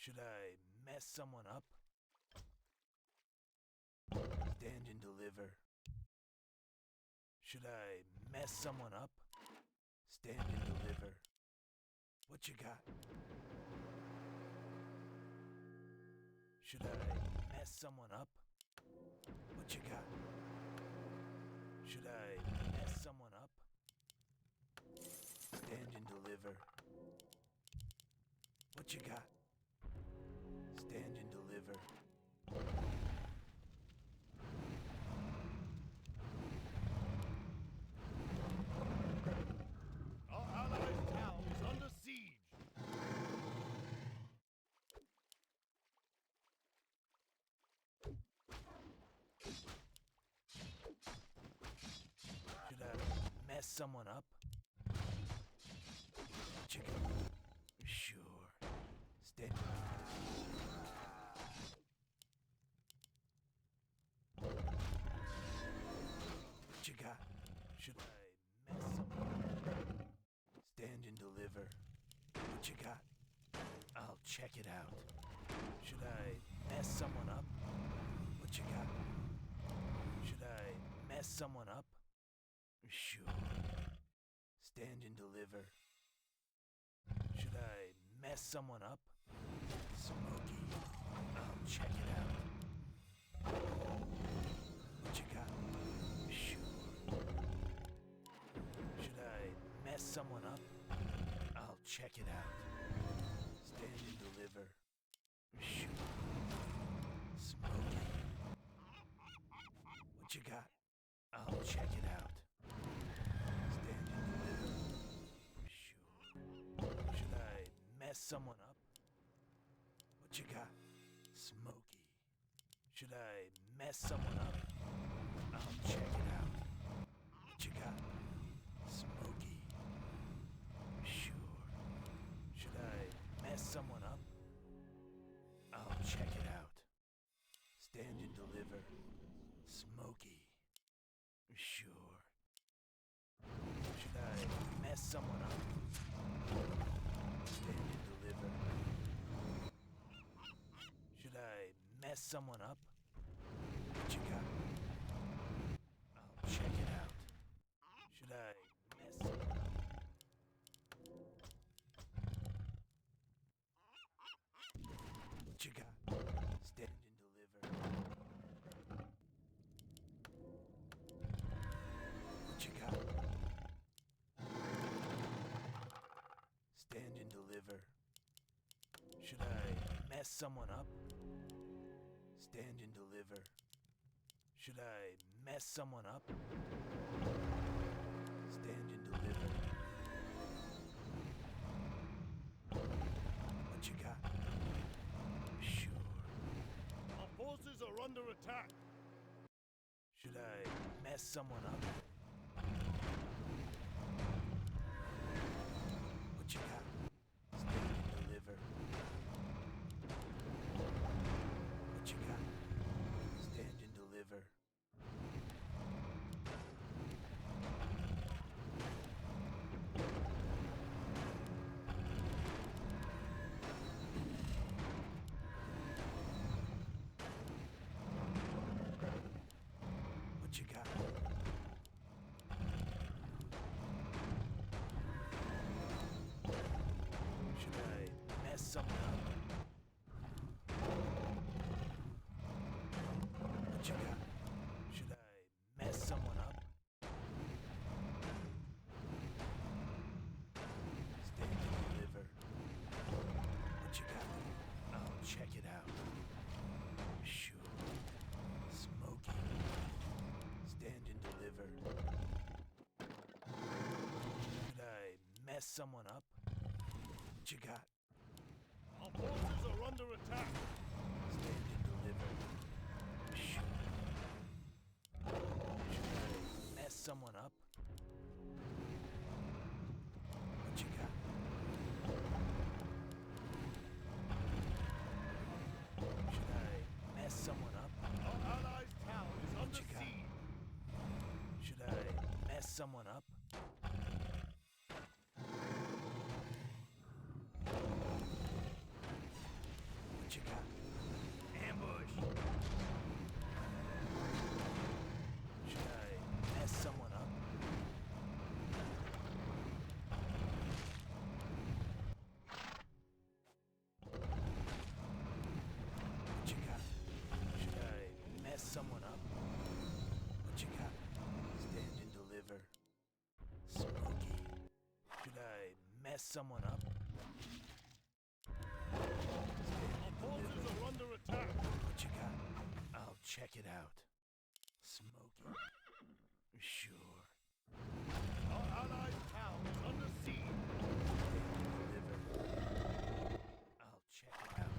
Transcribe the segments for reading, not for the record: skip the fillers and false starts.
Should I mess someone up? Stand and deliver. Should I mess someone up? Stand and deliver. What you got? Should I mess someone up? What you got? Should I mess someone up? Stand and deliver. What you got? Stand and deliver. Our allies' town is under siege. Should I mess someone up? Chicken. Sure. Stand. What you got? Should I mess someone up? Stand and deliver. What you got? I'll check it out. Should I mess someone up? What you got? Should I mess someone up? Sure. Stand and deliver. Should I mess someone up? Smokey. I'll check it out. What you got? Sure. Should I mess someone up? I'll check it out. Stand and deliver. Sure. Smokey. What you got? I'll check it out. Stand and deliver. Sure. Should I mess someone up? What you got? Smokey. Should I mess someone up? I'll check it out. What you got? Smokey. Sure. Should I mess someone up? I'll check it out. Stand and deliver. Smokey. Sure. Should I mess someone up? Stand and deliver. Should I mess someone up? What you got? I'll check it out. Should I mess someone up? What you got? Stand and deliver. What you got? Stand and deliver. Should I mess someone up? Stand and deliver. Should I mess someone up? Stand and deliver. What you got? Sure. Our forces are under attack. Should I mess someone up? What you got? Stand and deliver. What you got? Stand and deliver. What you got? Should I mess someone up? What you got? Should I mess someone up? Stand and deliver. What you got? I'll check it out. Sure. Smokey. Stand and deliver. Should I mess someone up? What you got? Our forces are under attack. Stand and deliver. Sure. Should I mess someone up? What you got? Should I mess someone up? Our allies' town is under you got? siege. Should I mess someone up? someone up? Our forces are under attack. What you got? I'll check it out. Smoky. Sure. Our allied town is under siege. Deliver. I'll check it out.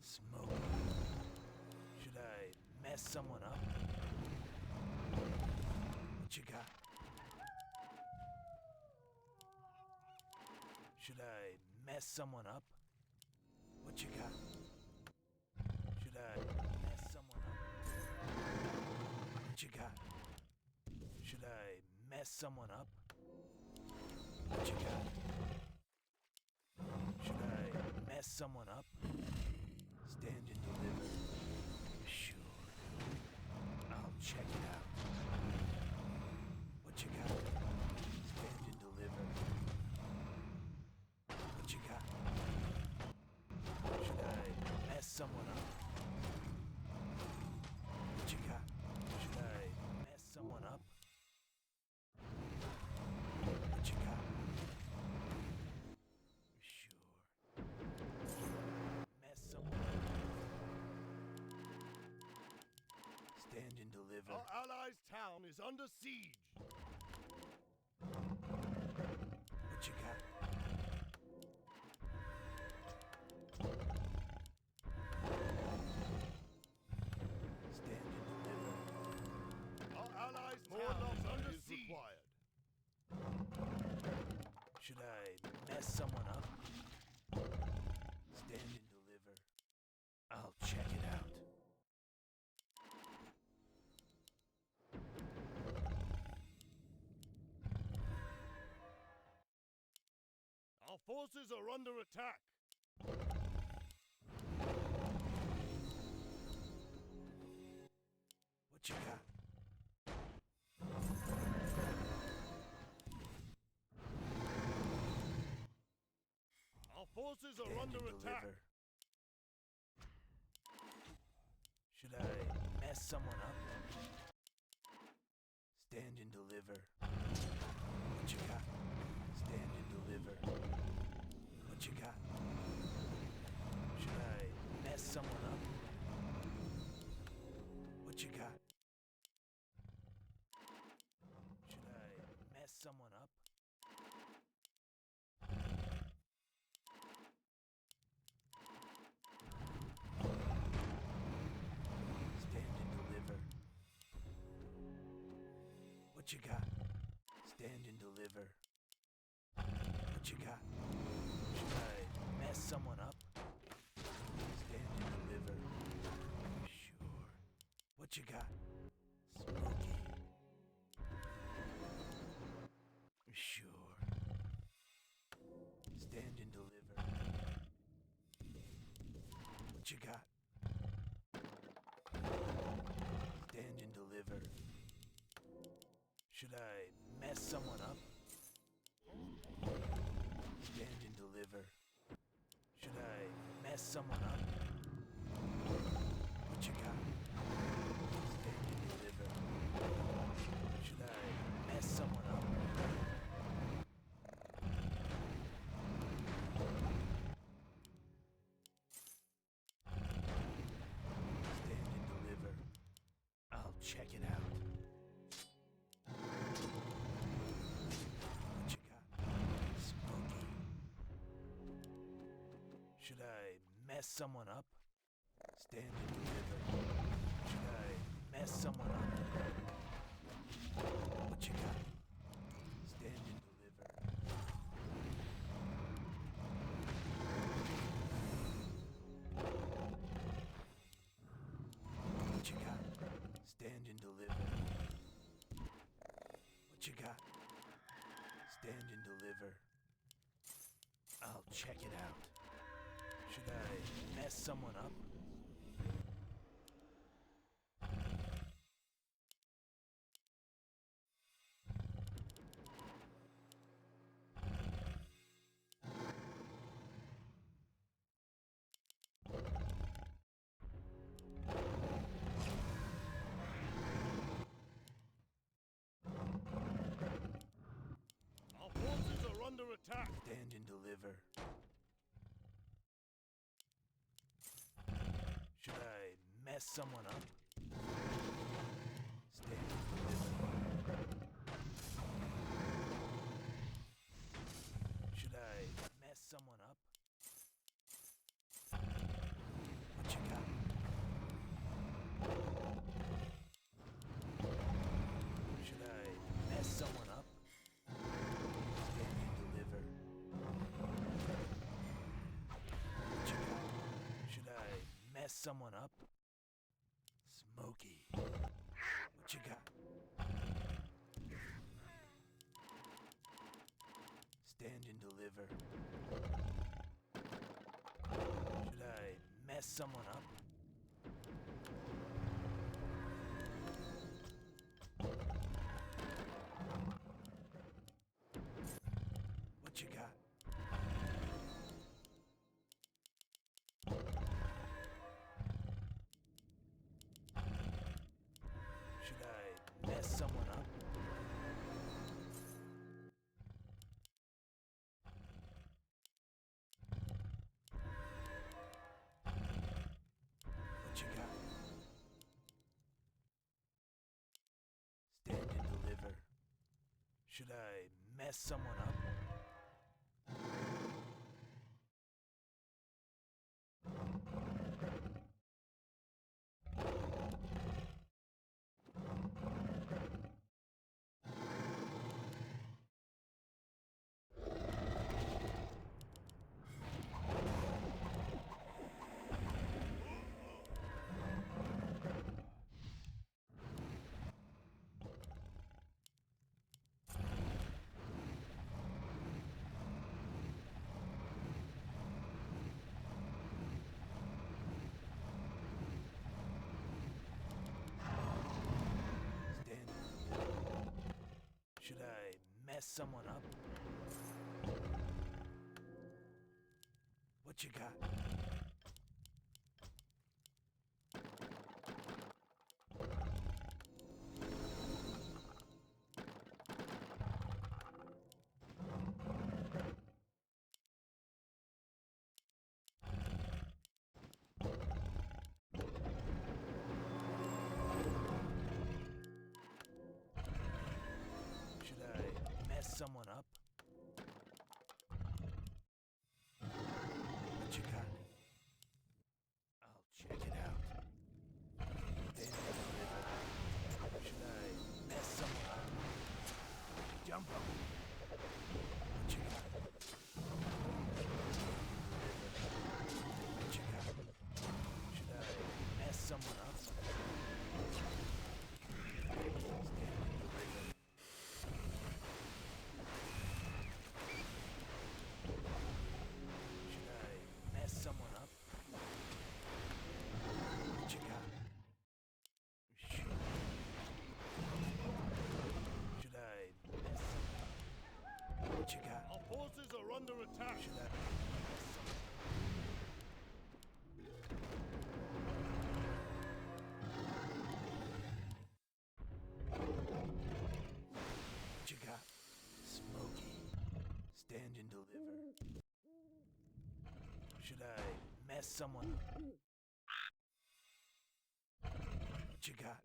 Smoky. Should I mess someone up? What you got? Should I mess someone up? What you got? Should I mess someone up? What you got? Should I mess someone up? What you got? Should I mess someone up? Stand and deliver. Sure. I'll check it out. What you got? Stand and deliver. What you got? Should I mess someone up? What you got? Should I mess someone up? What you got? Sure. Mess someone up. Stand and deliver. Our allies' town is under siege. What you got? Stand and deliver. Our allies' More town is lumber under is siege. required. Should I mess someone up? Stand and deliver. I'll check it out. Our forces are under attack. What you got? Our forces are Stand under and attack. deliver. Should I mess someone up? Stand and deliver. What you got? Stand and deliver. What you got? Should I mess someone up? What you got? Should I mess someone up? Stand and deliver. What you got? Stand and deliver. What you got? Should I mess someone up? Stand and deliver. Sure. What you got? Smoky. Sure. Stand and deliver. What you got? Stand and deliver. Should I mess someone up? Stand and deliver. Should I mess someone up? What you got? Stand and deliver. Should I mess someone up? Stand and deliver. I'll check it out. What you got? Smoky. Should I mess someone up? Stand and deliver. Should I mess someone up? What you got? Stand and deliver. What you got? Stand and deliver. What you got? Stand and deliver. I'll check it out. Should I mess someone up? Our forces are under attack. Stand and deliver. Should I mess someone up? Stand and deliver. Should I mess someone up? What you got? Should I mess someone up? Stand and deliver. What you got? Should I mess someone up? Smokey. What you got? Stand and deliver. Should I mess someone up? What you got? Should I mess someone up? What you got? Stand and deliver. Should I mess someone up? Stand. Should I mess someone up? What you got? Should I mess someone up? What you got? I'll check it out. Stand and deliver. Should I mess someone up? Jump up. What you got? What you got? Should I mess someone up? Stand and deliver. Should I mess someone up? What you got? Shoot. Should I mess someone up? What you got? Our forces are under attack. Should I mess someone up? What you got? Smokey. Stand and deliver. Should I mess someone up? What you got?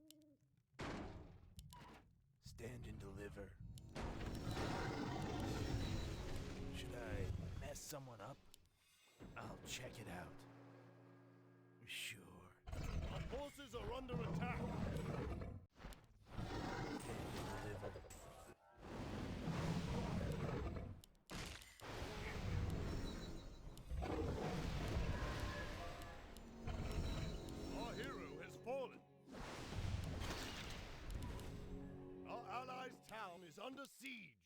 Stand and deliver. Should I mess someone up? I'll check it out. Sure. Our forces are under attack. Stand and deliver. Our hero has fallen. Our allies' town is under siege.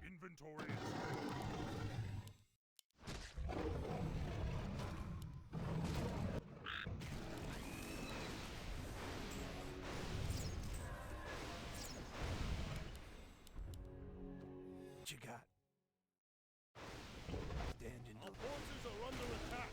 Inventory is What you got? Stand and Our deliver. forces are under attack.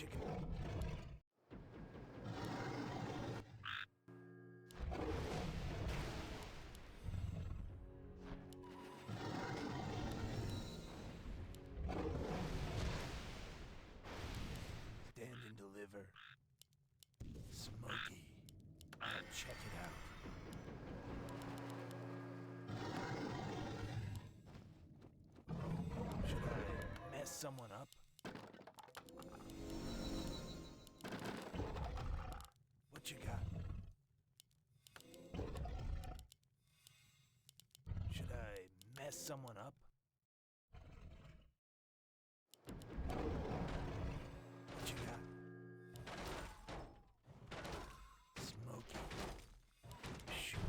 you got? Stand and deliver. Smoky. I'll check it out. Should I mess someone up? What you got? Should I mess someone up? What you got? Smoky. Shoot.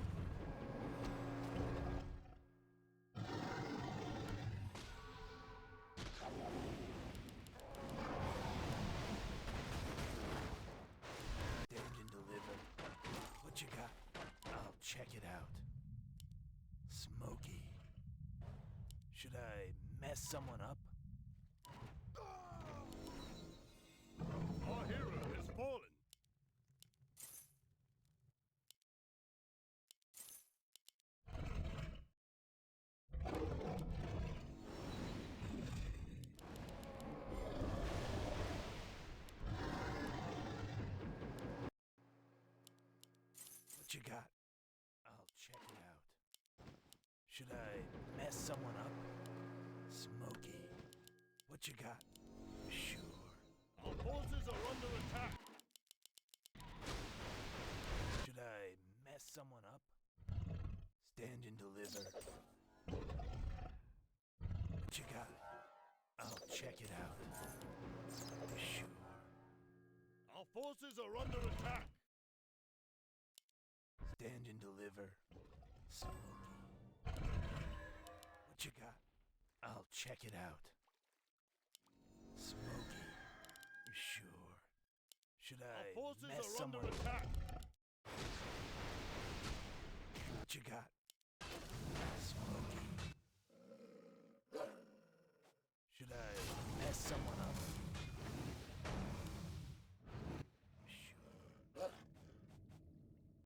Stand and deliver. What you got? I'll check it out. Smoky. Should I mess someone up? Our hero has fallen. What you got? I'll check it out. Should I mess someone up? Smoky. What you got? Sure. Our forces are under attack. Should I mess someone up? Stand and deliver. What you got? I'll check it out. Sure. Our forces are under attack. Stand and deliver. Smoky. What you got? I'll check it out. Smoky. Sure. Should Our I forces mess are under someone? attack. What you got? Smoky. Should I mess someone up? Sure.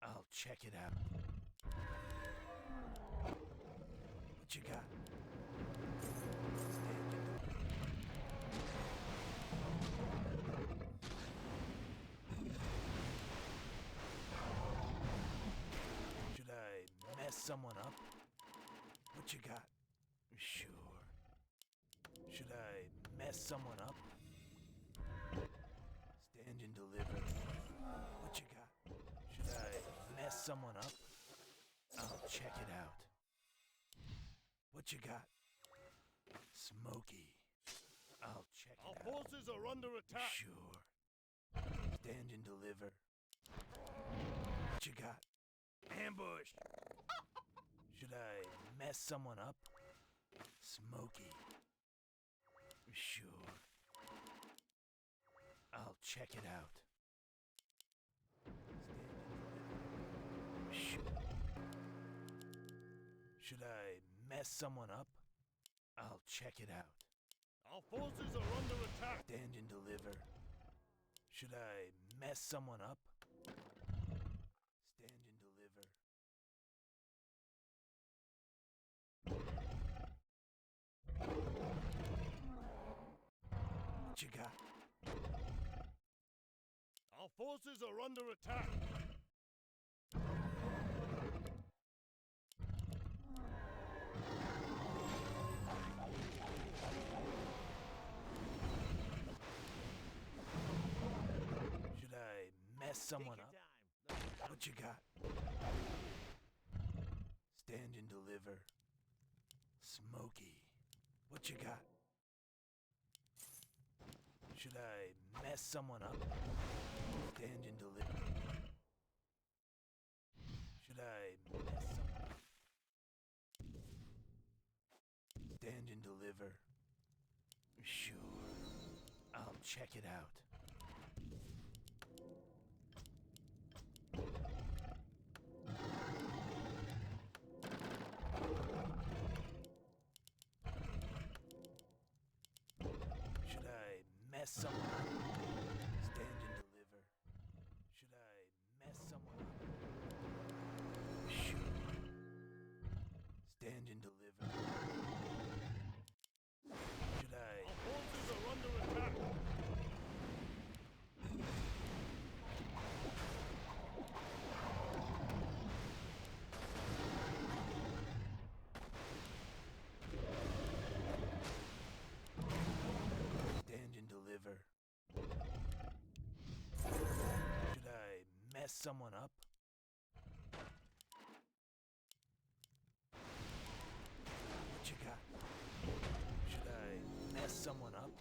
I'll check it out. What you got? Should I mess someone up? What you got? Sure. Should I mess someone up? Stand and deliver. What you got? Should I mess someone up? I'll check it out. What you got? Smoky. I'll check Our it out. forces are under attack. Sure. Stand and deliver. What you got? Ambush. Should I mess someone up? Smoky. Sure. I'll check it out. Stand and deliver. Sure. Should I mess someone up? I'll check it out. Our forces are under attack. Stand and deliver. Should I mess someone up? Stand and deliver. What you got? Our forces are under attack. Should I mess someone up? What you got? Stand and deliver. Smoky. What you got? Should I mess someone up? Stand and deliver. Should I mess someone up? Stand and deliver. Sure. I'll check it out. Should I mess someone up? mess someone up? What you got? Should I mess someone up?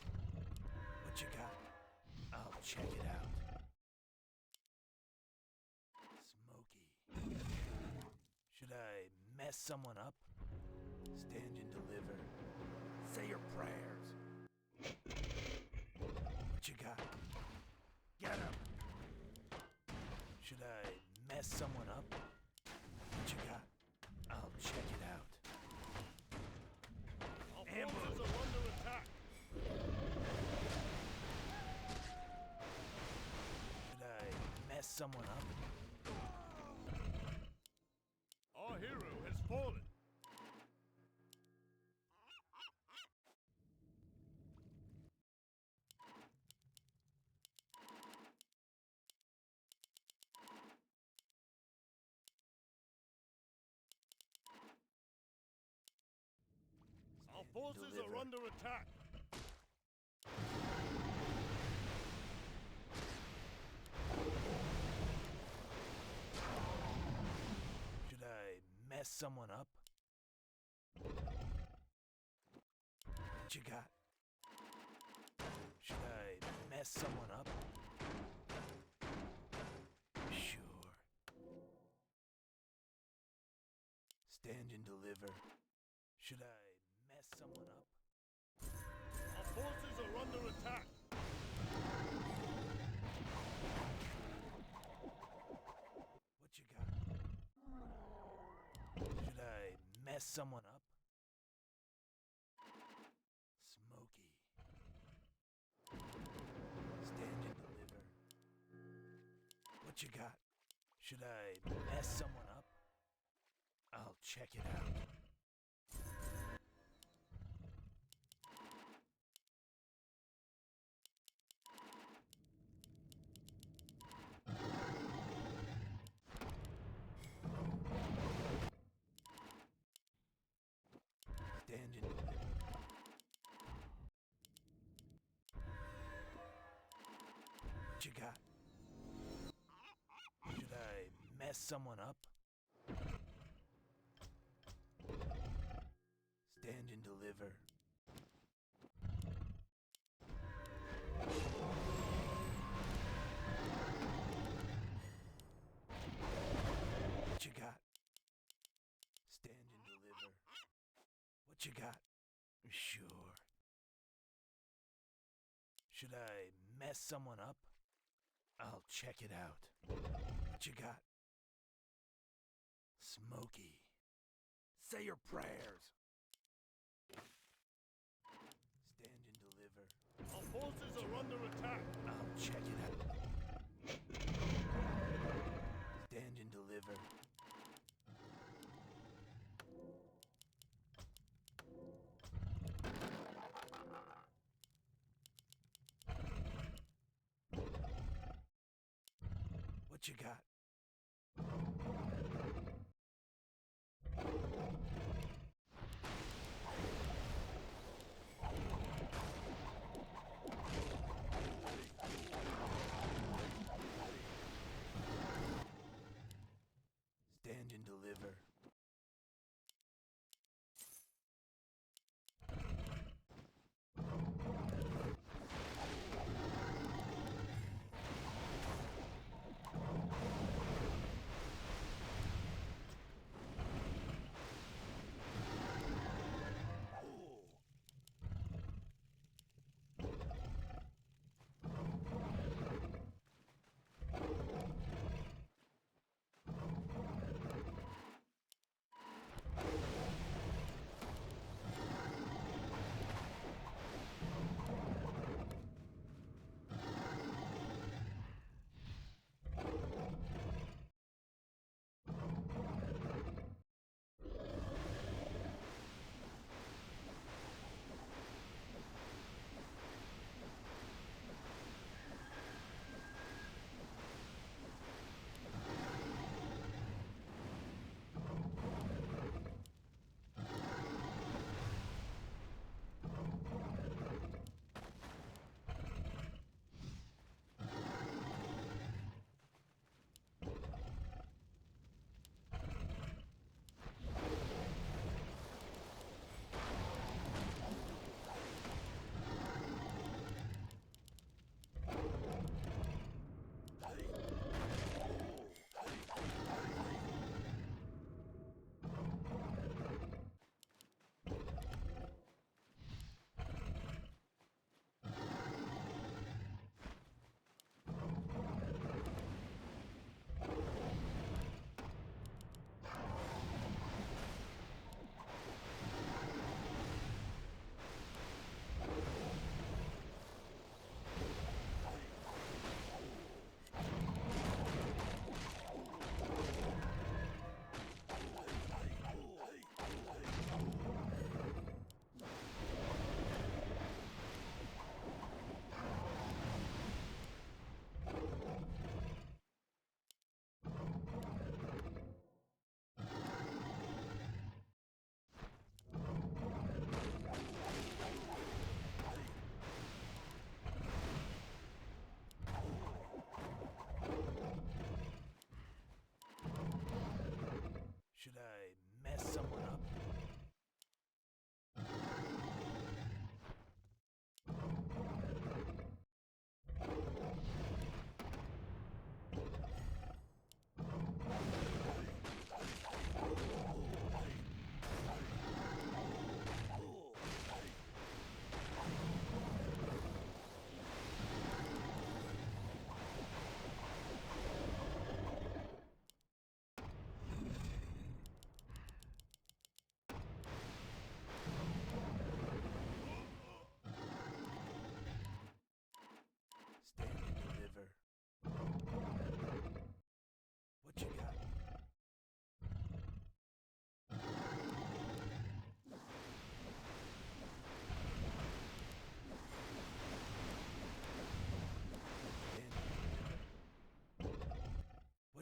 What you got? I'll check it out. Smoky. Should I mess someone up? Stand and deliver. Say your prayers. What you got? Get him! Should I mess someone up? What you got? I'll check it out. Our forces are under attack. Should I mess someone up? Our hero has fallen. Our forces are under attack. Should I mess someone up? What you got? Should I mess someone up? Sure. Stand and deliver. Should I mess someone up? Our forces are under attack. What you got? Should I mess someone up? Smoky. Stand and deliver. What you got? Should I mess someone up? I'll check it out. Stand and deliver. What you got? Should I mess someone up? Stand and deliver. What you got? Stand and deliver. What you got? Sure. Should I mess someone up? I'll check it out. What you got? Smoky. Say your prayers. Stand and deliver. Our forces are under attack. I'll check it out. Stand and deliver. What you got? Stand and deliver.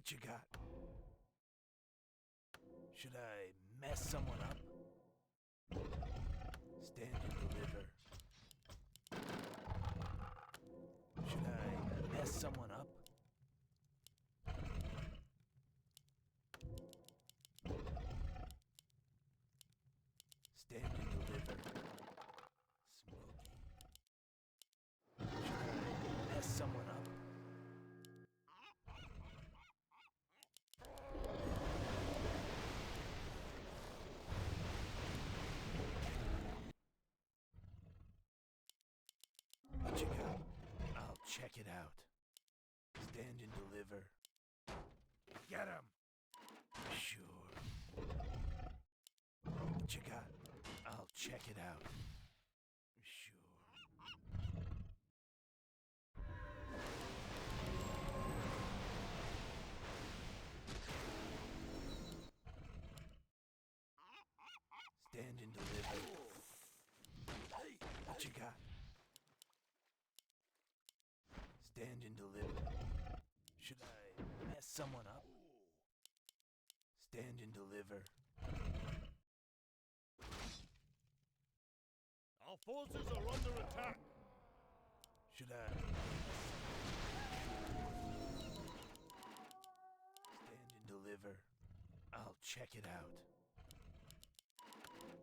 What you got? Should I mess someone up? Stand and deliver. Should I mess someone up? Stand and deliver. Smoky. Should I mess someone up? What you got? I'll check it out. Stand and deliver. Get him! Sure. What you got? I'll check it out. Sure. Stand and deliver. What you got? Stand and deliver. Should I mess someone up? Stand and deliver. Our forces are under attack. Should I? Stand and deliver. I'll check it out.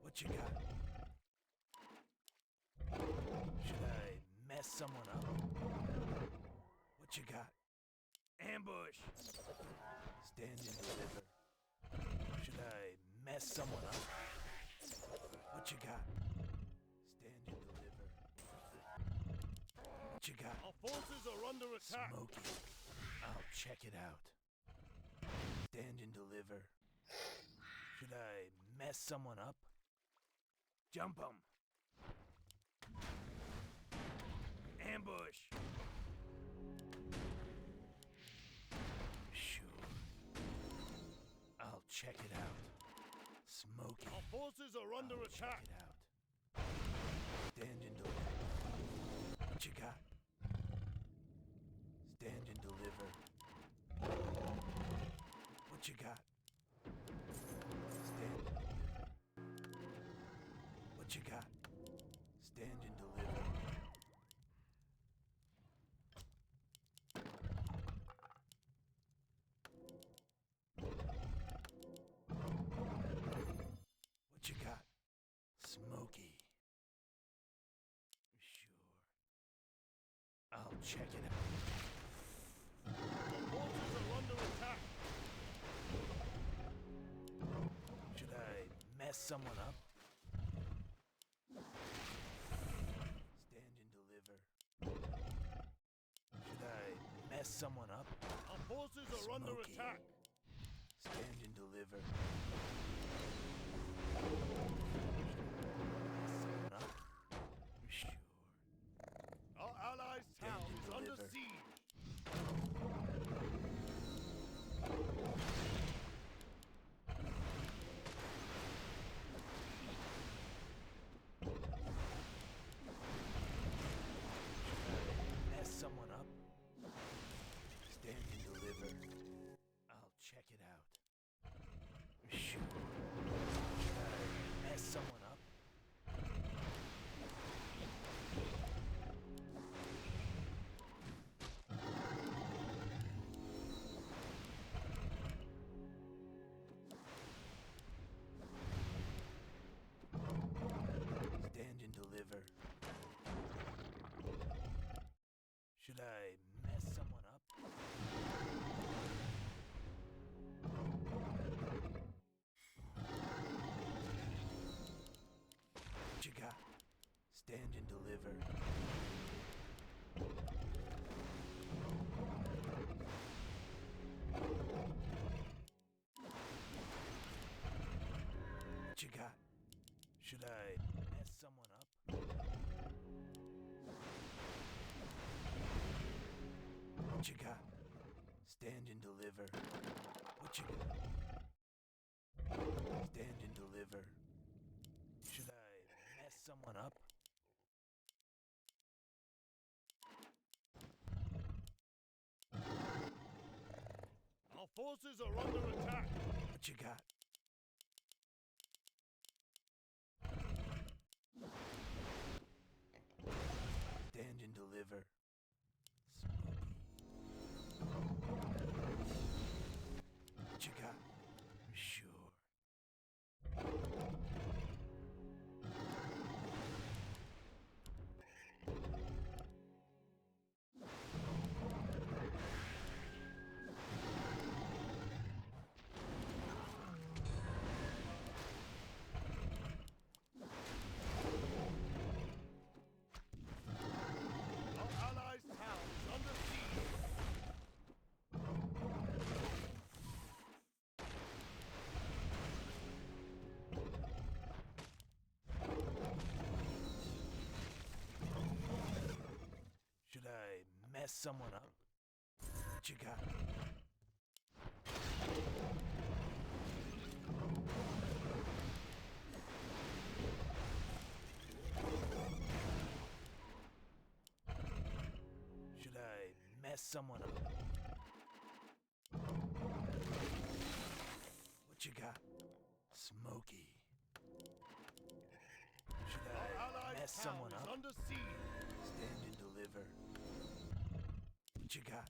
What you got? Should I mess someone up? What you got? Ambush! Stand and deliver. Should I mess someone up? What you got? Stand and deliver. What you got? Our forces are under attack. Smoky. I'll check it out. Stand and deliver. Should I mess someone up? Jump 'em. Ambush. Sure. I'll check it out. Smoky. Our forces are under I'll attack. check it out. Stand and deliver. What you got? Stand and deliver. What you got? Stand and deliver. What you got? Stand and deliver. What you got? Smoky. Sure. I'll check it out. Our forces are under attack. Should I mess someone up? Stand and deliver. Should I mess someone up? Our forces are under Smoky. attack. Stand and deliver. Someone up? Sure. Our allies' Stand town and is under deliver. siege. Mess someone up? Stand and deliver. I'll check it out. Sure. Should I mess someone up? Stand and deliver. Should I mess someone up? What you got? Stand and deliver. What you got? Should I mess someone up? What you got? Stand and deliver. What you got? Stand and deliver. Should I mess someone up? Our forces are under attack. What you got? Stand and deliver. What you got? Sure. Our allies' town is under siege. Should I mess someone up? What you got? Should I mess someone up? What you got? Smoky. Should Our I allies' mess town someone is up? under siege. Stand and deliver. What you got?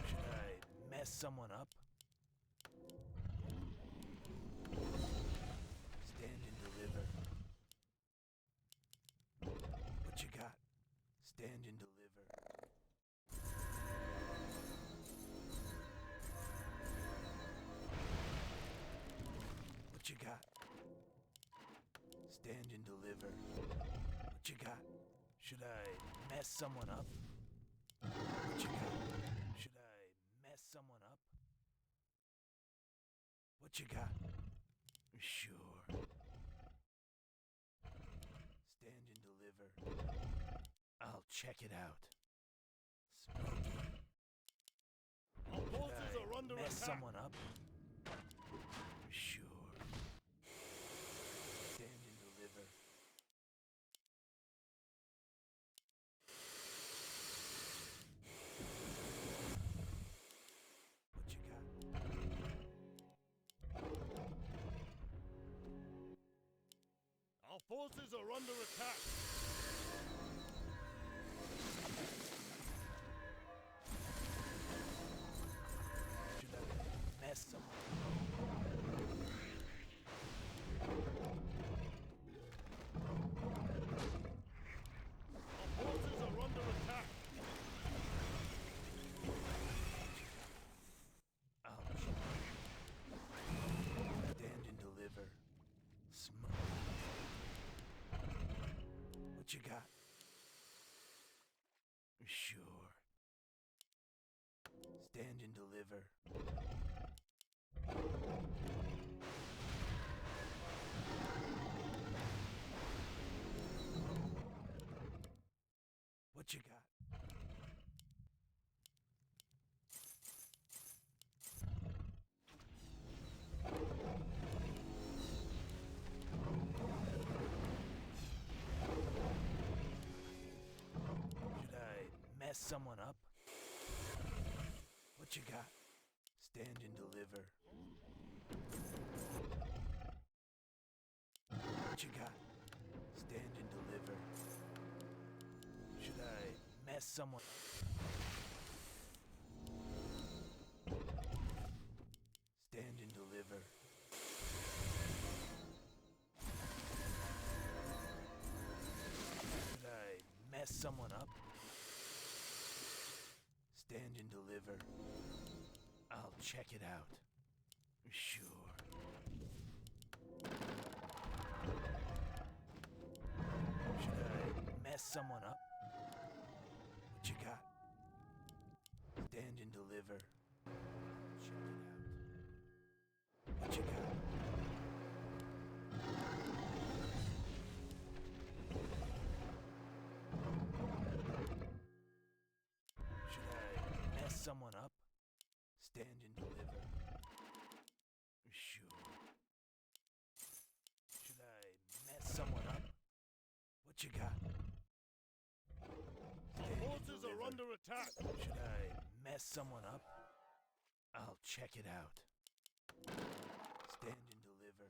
Should I mess someone up? Stand and deliver. What you got? Stand and deliver. What you got? Stand and deliver. What you got? Should I mess someone up? What you got? Should I mess someone up? What you got? Sure. Stand and deliver. I'll check it out. Smoky. Our Should forces I are under mess attack. someone up? Sure. Stand and deliver. What you got? Our forces are under attack. Should I mess someone? Our forces are under attack. I'll check. Stand and deliver. Smoke. What you got? Sure. Stand and deliver. What you got? Should I mess someone up? What you got? Stand and deliver. What you got? Stand and deliver. Should I mess someone up? Stand and deliver. Should I mess someone up? Stand and deliver. I'll check it out. Sure. Should I mess someone up? What you got? Stand and deliver. Check it out. What you got? Should I mess someone up? Stand and deliver. Sure. Should I mess someone up? What you got? Our Stand and forces under attack. Should I mess someone up? I'll check it out. Stand and deliver.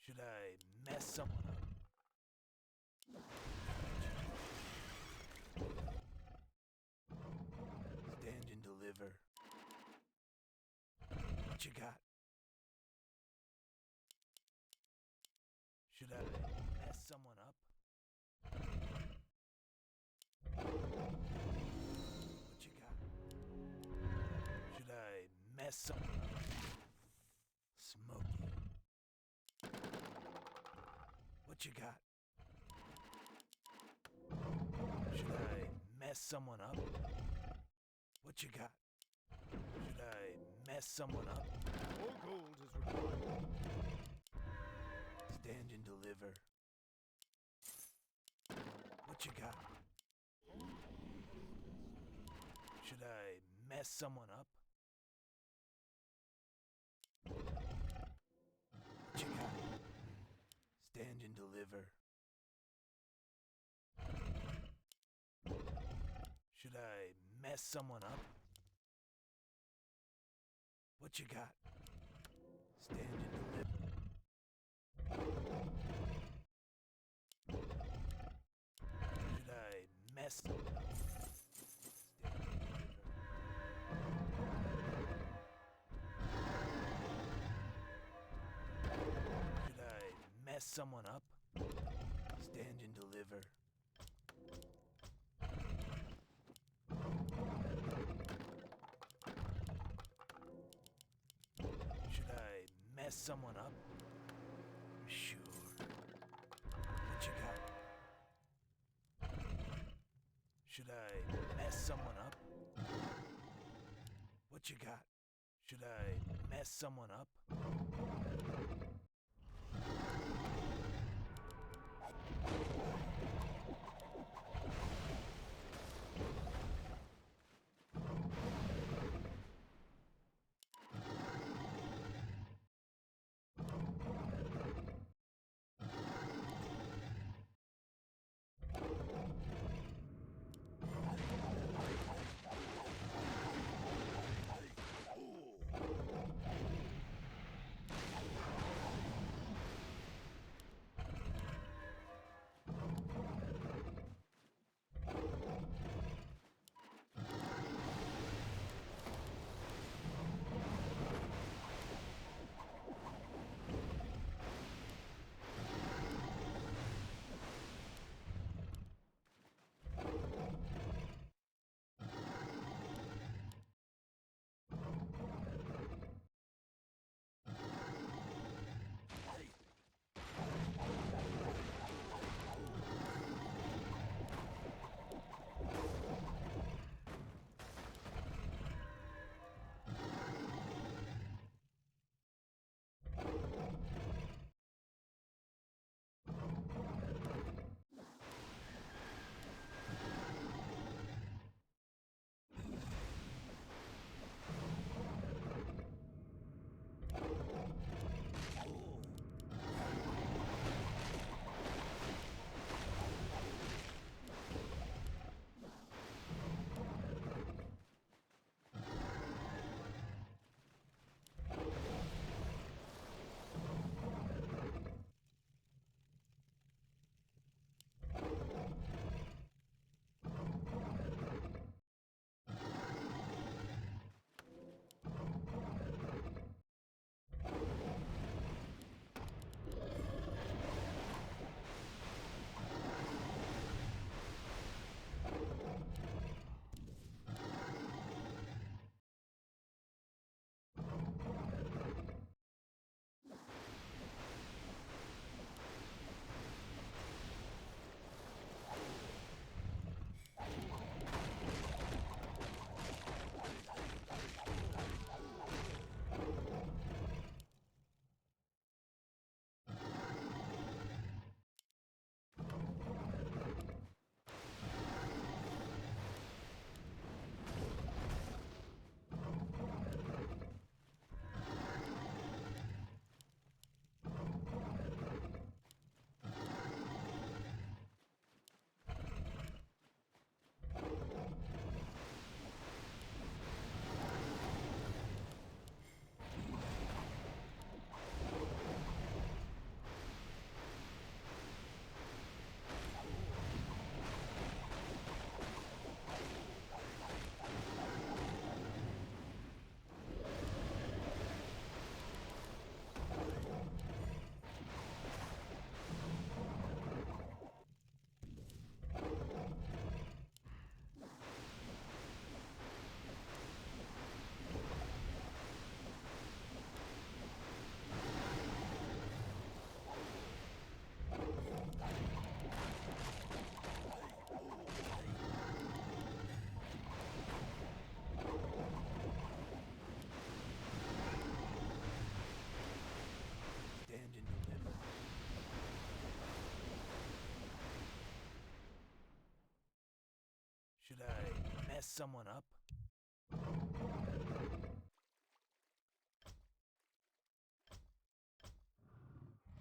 Should I mess someone up? Stand and deliver. What you got? Should I mess someone up? What you got? Should I mess someone up? Smoky. What you got? Should I mess someone up? What you got? Should I mess someone up? More gold is required. Stand and deliver. What you got? Should I mess someone up? What you got? Stand and deliver. Should I mess someone up? What you got? Stand and deliver. Should I mess someone up? Stand and deliver. Should I mess someone up? Stand and deliver. Should I mess someone up? Sure. What you got? Should I mess someone up? What you got? Should I mess someone up? mess someone up?